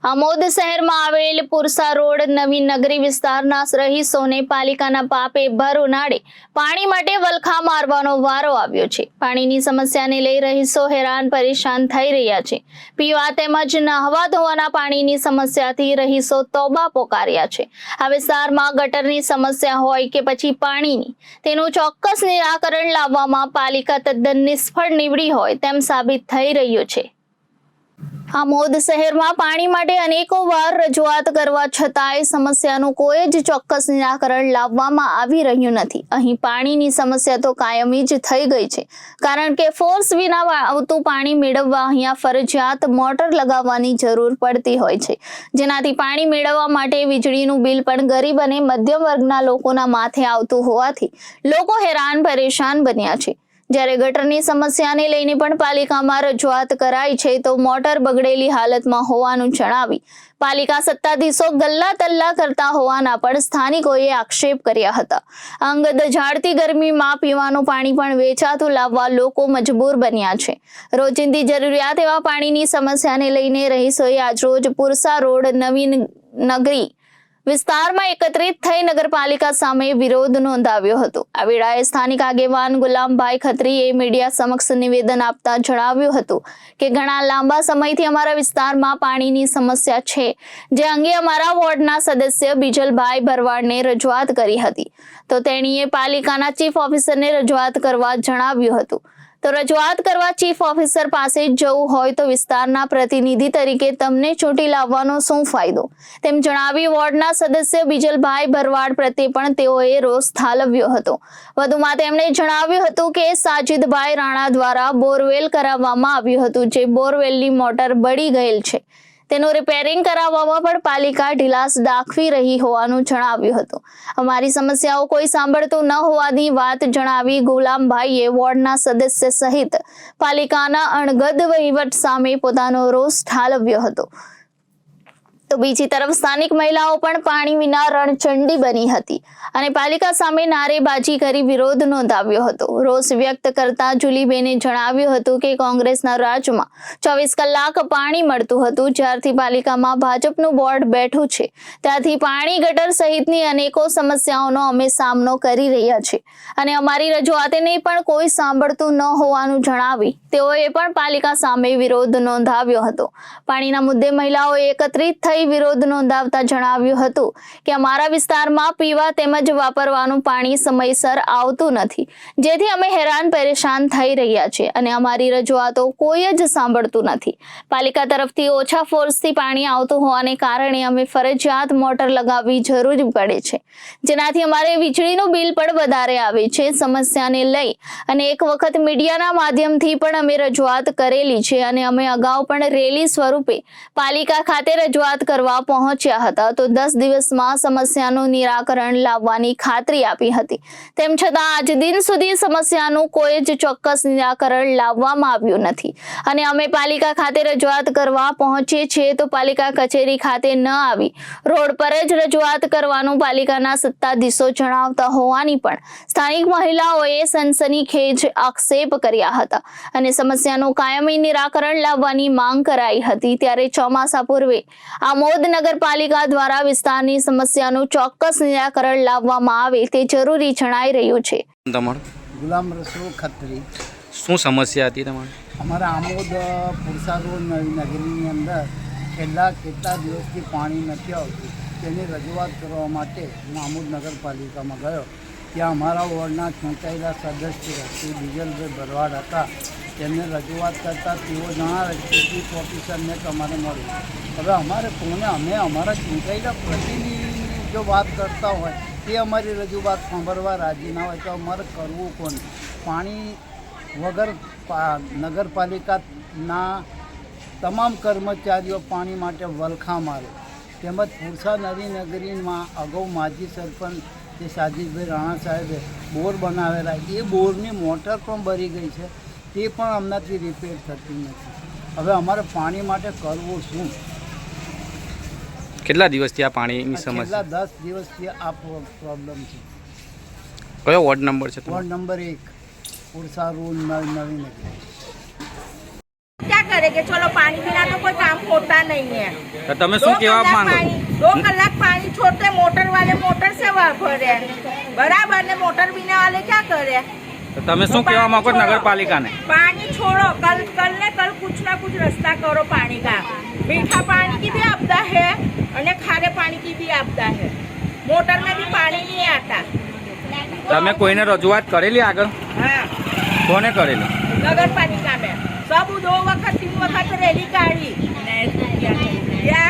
આમોદ શહેરમાં આવેલ પુરસા રોડ નવી નગરી વિસ્તારના રહીશોને પાલિકાના પાપે ભર ઉનાળે પાણી માટે વલખા મારવાનો વારો આવ્યો છે। પાણીની સમસ્યાને લઈ રહીશો હેરાન પરેશાન થઈ રહ્યા છે। પીવા તેમજ નહાવા ધોવાના પાણીની સમસ્યાથી રહીશો તોબા પોકાર્યા છે। આ વિસ્તારમાં ગટરની સમસ્યા હોય કે પછી પાણીની, તેનું ચોક્કસ નિરાકરણ લાવવામાં પાલિકા તદ્દન નિષ્ફળ નીવડી હોય તેમ સાબિત થઈ રહ્યું છે। આમોદ શહેરમાં પાણી માટે અનેકો વાર રજૂઆત કરવા છતાંય સમસ્યાનું કોઈ જ ચોક્કસ નિરાકરણ લાવવામાં આવી રહ્યું નથી। અહીં પાણીની સમસ્યા તો કાયમી જ થઈ ગઈ છે, કારણ કે ફોર્સ વિના આવતું પાણી મેળવવા અહીંયા ફરજિયાત મોટર લગાવવાની જરૂર પડતી હોય છે, જેનાથી પાણી મેળવવા માટે વીજળીનું બિલ પણ ગરીબ અને મધ્યમ વર્ગના લોકોના માથે આવતું હોવાથી લોકો હેરાન પરેશાન બન્યા છે। જ્યારે ગટરની સમસ્યાને લઈને પણ પાલિકામાં રજૂઆત કરાઈ છે તો મોટર બગડેલી હાલતમાં હોવાનું જણાવી પાલિકા સત્તાધીશો ગલ્લા તલ્લા કરતા હોવાના પણ સ્થાનિકોએ આક્ષેપ કર્યા હતા। અંગ દઝાડતી ગરમીમાં પીવાનું પાણી પણ વેચાતું લાવવા લોકો મજબૂર બન્યા છે। રોજિંદી જરૂરિયાત એવા પાણીની સમસ્યાને લઈને રહીશોએ આજરોજ પુરસા રોડ નવી નગરી વિસ્તારમાં એકત્રિત થઈ નગરપાલિકા સામે વિરોધ નોંધાવ્યો હતો। આ વેળાએ સ્થાનિક આગેવાન ગુલામભાઈ ખત્રીએ મીડિયા સમક્ષ નિવેદન આપતા જણાવ્યું હતું કે ઘણા લાંબા સમયથી અમારા વિસ્તારમાં પાણીની સમસ્યા છે, જે અંગે અમારા વોર્ડના સદસ્ય બીજલભાઈ ભરવાડને રજૂઆત કરી હતી, તો તેણીએ પાલિકાના ચીફ ઓફિસરને રજૂઆત કરવા જણાવ્યું હતું। તો રજૂઆત કરવા ચીફ ઓફિસર પાસે જવું હોય તો વિસ્તારના પ્રતિનિધિ તરીકે તમને ચૂંટી લાવવાનો શું ફાયદો, તેમ જણાવી વોર્ડના સદસ્ય બીજલભાઈ ભરવાડ પ્રત્યે પણ તેઓએ રોષ ઠાલવ્યો હતો। વધુમાં તેમણે જણાવ્યું હતું કે સાજિદભાઈ રાણા દ્વારા બોરવેલ કરાવવામાં આવ્યું હતું, જે બોરવેલની મોટર બળી ગયેલ છે, તેનું રિપેરિંગ કરાવવામાં પણ પાલિકા ઢીલાસ દાખવી રહી હોવાનું જણાવ્યું હતું। અમારી સમસ્યાઓ કોઈ સાંભળતું ન હોવાની વાત જણાવી ગુલામભાઈએ વોર્ડના સદસ્ય સહિત પાલિકાના અણગદ વહીવટ સામે પોતાનો રોષ ઠાલવ્યો હતો। તો બીજી તરફ સ્થાનિક મહિલાઓ પણ પાણી વિના રણચંડી બની હતી અને પાલિકા સામે નારેબાજી કરી વિરોધ નોંધાવ્યો હતો। રોષ વ્યક્ત કરતા જુલીબેને જણાવ્યું હતું કે કોંગ્રેસના રાજમાં 24 કલાક પાણી મળતું હતું, જ્યારથી પાલિકામાં ભાજપનું બોર્ડ બેઠું છે ત્યારથી પાણી ગટર સહિતની અનેકો સમસ્યાઓનો અમે સામનો કરી રહ્યા છે અને અમારી રજૂઆતને પણ કોઈ સાંભળતું ન હોવાનું જણાવી તેઓએ પણ પાલિકા સામે વિરોધ નોંધાવ્યો હતો। પાણીના મુદ્દે મહિલાઓએ એકત્રિત થઈ વિરોધ નોંધાવતા જણાવ્યું હતું કે અમારા વિસ્તારમાં પીવા તેમજ વાપરવાનું પાણી સમયસર આવતું નથી, જેથી અમે હેરાન પરેશાન થઈ રહ્યા છે અને અમારી રજૂઆતો કોઈ જ સાંભળતું નથી। પાલિકા તરફથી ઓછા ફોર્સથી પાણી આવતું હોવાને કારણે અમે ફરજિયાત મોટર લગાવવી જરૂરી પડે છે, જેનાથી અમારે વીજળીનું બિલ પણ વધારે આવે છે। સમસ્યાને લઈ અને એક વખત મીડિયાના માધ્યમથી પણ અમે રજૂઆત કરેલી છે અને અમે અગાઉ પણ રેલી સ્વરૂપે પાલિકા ખાતે રજૂઆત કરવા પહોંચ્યા હતા, તો 10 દિવસમાં સમસ્યાનું નિરાકરણ લાવવાની ખાતરી આપી હતી, તેમ છતાં આજ દિન સુધી સમસ્યાનું કોઈ જ ચોક્કસ નિરાકરણ લાવવામાં આવ્યું નથી અને અમે પાલિકા ખાતે રજૂઆત કરવા પહોંચીએ છીએ તો પાલિકા કચેરી ખાતે ન આવી રોડ પર જ રજૂઆત કરવાનું પાલિકાના સત્તાધીશો જણાવતા હોવાની પણ સ્થાનિક મહિલાઓએ સનસનીખેજ આક્ષેપ કર્યા હતા અને સમસ્યાનું કાયમી નિરાકરણ લાવવાની માંગ કરાઈ હતી। ત્યારે ચોમાસા પૂર્વે આમોદ નગરપાલિકા દ્વારા વિસ્તારની સમસ્યાનું ચોક્કસ નિરાકરણ લાવવામાં આવે તે જરૂરી જણાઈ રહ્યું છે। તમારું ગુલામ રસૂલ ખત્રી। શું સમસ્યા હતી તમારી? અમારા આમોદ પુરસા રોડ નવી નગરીની અંદર છેલ્લા કેટલા દિવસથી પાણી નથી આવતું, તેની રજૂઆત કરવા માટે હું આમોદ નગરપાલિકામાં ગયો। ત્યાં અમારા વોર્ડના ચૂંટાયેલા સદસ્ય શ્રી બીજલભાઈ ભરવાડ હતા। તેમને રજૂઆત કરતાં તેઓ જણાવે કે ચીફ ઓફિસરને તમારે મળ્યું। હવે અમારે કોને, અમે અમારા ચૂંટાયેલા પ્રતિનિધિની જો વાત કરતા હોય તે અમારી રજૂઆત સાંભળવા રાજી ના હોય તો અમારે કરવું કોને? પાણી વગર નગરપાલિકાના તમામ કર્મચારીઓ પાણી માટે વલખા મારે, તેમજ પુરસા નવી નગરીમાં અગાઉ માજી સરપંચ જે સાજીદભાઈ રાણા સાહેબે બોર બનાવેલા, એ બોરની મોટર પણ બળી ગઈ છે, તે પણ હમણાંથી રિપેર થતી નથી। હવે અમારે પાણી માટે કરવું શું? કેટલા દિવસથી આ પાણીની સમસ્યા? છેલ્લા 10 દિવસથી આ પ્રોબ્લેમ છે। કયો વોર્ડ નંબર છે? વોર્ડ નંબર 1 પુરસા રોડ નવી નગરી। क्या करे करेंगे, चलो पानी बिना तो कोई काम होता नहीं है। તો તમે શું કહેવા માંગો? 2 कलाक पानी छोड़ते, मोटर वाले मोटर से भरे बराबर ने, मोटर बिना वाले क्या करे? તો તમે શું કહેવા માંગો નગરપાલિકાને? पानी छोड़ो, कल ने कल कुछ ना कुछ रास्ता करो पानी का। मीठा पानी की भी आपदा है और खारे पानी की भी आपदा है। मोटर में भी पानी नहीं आता। તમે કોઈને રજૂઆત કરેલી આગળ? हाँ, કોને કરેલી? नगर पालिका में सब 2 वक्त 3 वक्त रैली काढ़ी, क्या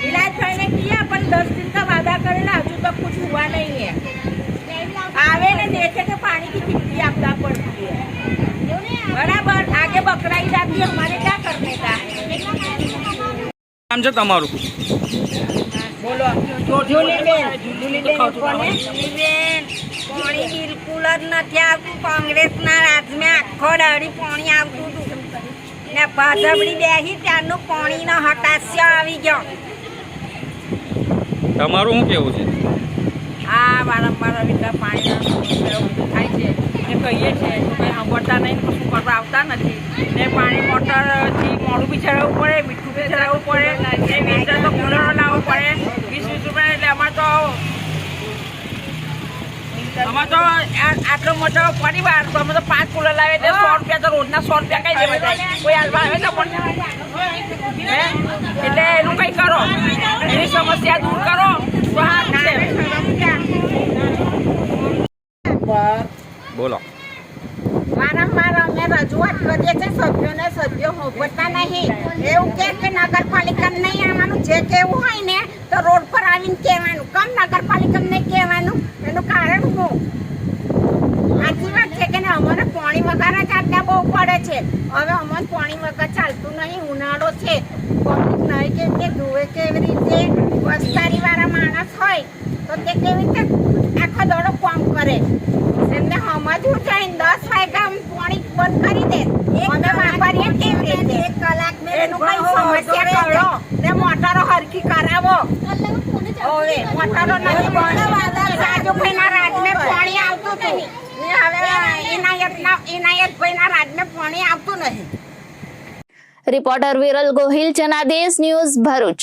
इलाज करने किया, अपन 10 दिन का वादा करेला, अभी तक कुछ हुआ नहीं है। आवे ने देखे कि पानी की कितनी आपदा पड़ती है, बराबर। आगे बकरा ईद आती है, हमारे क्या करने का? નામ છે તમારું? બોલો જુલીબેન, પાણી બિલકુલ જ નથી આવતું। કોંગ્રેસના રાજમાં આખો દાડી પાણી આવતું હતું ને ભાજપડી બેસી ત્યારનું પાણીનો હતાશ્ય આવી ગયો। તમારું શું કેવું છે? આ વારંવાર આવી રીતે પાણીનો થાય છે ને કહીએ છીએ, કંઈ સાંભળતા નહીં, કશું કરવા આવતા નથી ને પાણી મોટરથી મોડું બી ચડાવવું પડે, મીઠું બી ચડાવવું પડે ને વીજળી તો કુલરો લાવવો પડે 20-20 રૂપિયા। એટલે અમારે તો આટલો મોટો પરિવાર, તો અમે તો 5 કુલર લાવે એટલે 100 રૂપિયા તો રોજના 100 રૂપિયા કઈ દેવા જાય? કોઈ હાલવા આવે તો પણ એટલે એનું કંઈ કરો, એની સમસ્યા દૂર કરો તો સારું છે। બોલો. વારંવાર અમે રજૂઆત કરીએ છીએ સભ્યોને, સભ્યો હોભળતા નહીં। એવું કે નગરપાલિકાને નહીં આવવાનું, જે કહેવું હોય ને તો રોડ પર આવીને કહેવાનું, કેમ નગરપાલિકાને નહીં કહેવાનું? એનું કારણ શું? સાચી વાત છે કે અમારે પાણી વગર જ આટલા બહુ પડે છે। હવે અમારે પાણી વગર ચાલતું નહીં, ઉનાળો છે, પબ્લિક નહીં કેવી રીતે ધોવે, કેવી રીતે વસ્તારીવાળા માણસ હોય તો તે કેવી રીતે આખો દોડો કામ કરે? એમને સમજવું જોઈએ, 10 વાગ્યા પાણી બંધ કરી દે, અમે વાપરીએ કેવી રીતે? 1 કલાક એનું કઈ સમસ્યા કરો ને મોટરો હરખી કરાવો। હવે મોટરો નથી બંધ, રાજુભાઈના રાજમાં પાણી આવતું હતું ને હવે ઇનાયતભાઈના રાજમાં પાણી આવતું નહીં। Reporter Viral Gohil, Janadesh news, Bharuch.